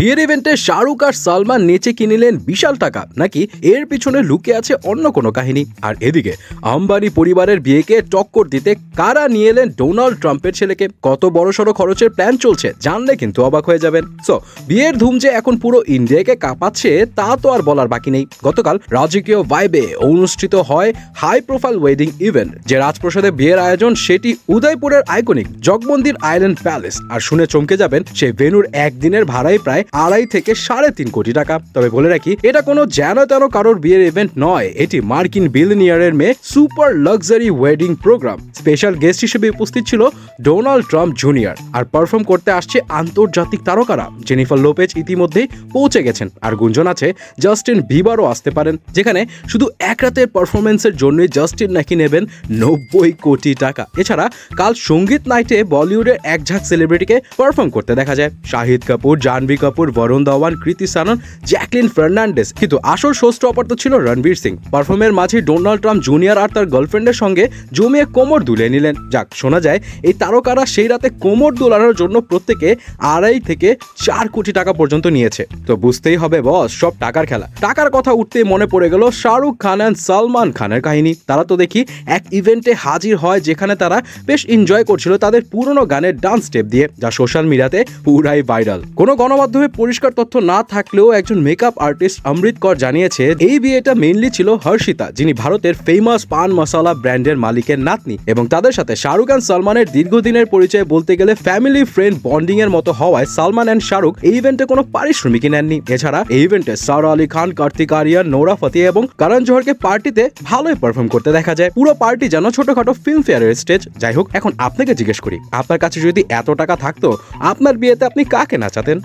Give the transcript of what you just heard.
বিয়ের ইভেন্টে শাহরুখ আর সালমান নেচে কিনিলেন বিশাল টাকা, নাকি এর পিছনে লুকিয়ে আছে অন্য কোনো কাহিনী? আর এদিকে আম্বানি পরিবারের বিয়েকে টক্কর দিতে কারা নিয়ে এলেন ডোনাল্ড ট্রাম্পের ছেলেকে? কত বড়সড় খরচের প্ল্যান চলছে জানলে কিন্তু অবাক হয়ে যাবেন। সো বিয়ের ধুম যে এখন পুরো ইন্ডিয়াকে কাঁপাচ্ছে তা তো আর বলার বাকি নেই। গতকাল রাজকীয় ভাইবে অনুষ্ঠিত হয় হাই প্রোফাইল ওয়েডিং ইভেন্ট। যে রাজপ্রাসাদে বিয়ের আয়োজন সেটি উদয়পুরের আইকনিক জগমন্দির আইল্যান্ড প্যালেস। আর শুনে চমকে যাবেন, সেই ভেন্যুর একদিনের ভাড়াই প্রায় 2.5 থেকে 3.5 কোটি টাকা। তবে বলে রাখি, এটা কোনো যেন তেন কারোর বিয়ের ইভেন্ট নয়, এটি মার্কিন বিলিয়নিয়ারের মেয়ে super luxury wedding program. Special guest হিসেবে উপস্থিত ছিল ডোনাল্ড ট্রাম্প জুনিয়র। আর পারফর্ম করতে আসছে আন্তর্জাতিক তারকারা। জেনিফার লোপেজ ইতিমধ্যেই পৌঁছে গেছেন, আর গুঞ্জন আছে জাস্টিন বিবারও আসতে পারেন, যেখানে শুধু এক রাতের পারফরমেন্সের জন্যই জাস্টিন নাকি নেবেন 90 কোটি টাকা। এছাড়া কাল সঙ্গীত নাইটে বলিউডের এক ঝাঁক সেলিব্রিটিকে পারফর্ম করতে দেখা যায়। শাহিদ কাপুর, জাহ্নবী কাপুর, বরুণ ধাওয়ান, কৃতি সানন, জ্যাকলিন ফার্নান্ডেস। কিন্তু আসল শো স্টপার তো ছিল রণবীর সিং। পারফর্মের মাঝে ডোনাল্ড ট্রাম্প জুনিয়র আর তার গার্লফ্রেন্ডের সঙ্গে জমিয়ে কোমর দুলিয়ে নিলেন। যাক, শোনা যায় এই তারকারা সেই রাতে কোমর দোলানোর জন্য প্রত্যেকে 2.5 থেকে 4 কোটি টাকা পর্যন্ত নিয়েছে। তো বুঝতেই হবে বস, সব টাকার খেলা। টাকার কথা উঠতেই মনে পড়ে গেল শাহরুখ খান অ্যান্ড সালমান খানের কাহিনী। তারা তো দেখি এক ইভেন্টে হাজির হয় যেখানে তারা বেশ এনজয় করছিল তাদের পুরনো গানের ডান্স স্টেপ দিয়ে, যা সোশ্যাল মিডিয়াতে পুরাই ভাইরাল। কোনো গণমাধ্যমে পরিষ্কার তথ্য না থাকলেও একজন মেকআপ আর্টিস্ট অমৃত কর জানিয়েছে এই বিয়েটা মেইনলি ছিল হর্ষিতা, যিনি ভারতের ফেমাস পান মশালা ব্র্যান্ডের মালিকের নাতনি। এবং তাদের সাথে শাহরুখ অ্যান্ড সালমানের দীর্ঘদিনের পরিচয় বলতে গেলে ফ্যামিলি ফ্রেন্ড বন্ডিং এর মতো হওয়ায় সালমান অ্যান্ড শাহরুখ এই ইভেন্টে কোনো পারিশ্রমিকই নেননি। এছাড়া এই ইভেন্টে সারা আলী খান, কার্তিক আরিয়ান, নোরা ফতেহি এবং করণ জোহরকে পার্টিতে ভালোই পারফর্ম করতে দেখা যায়। পুরো পার্টি যেন ছোটখাটো ফিল্ম ফেয়ারের স্টেজ। যাই হোক, এখন আপনাকে জিজ্ঞেস করি, আপনার কাছে যদি এত টাকা থাকতো আপনার বিয়েতে আপনি কাকে নাচাতেন?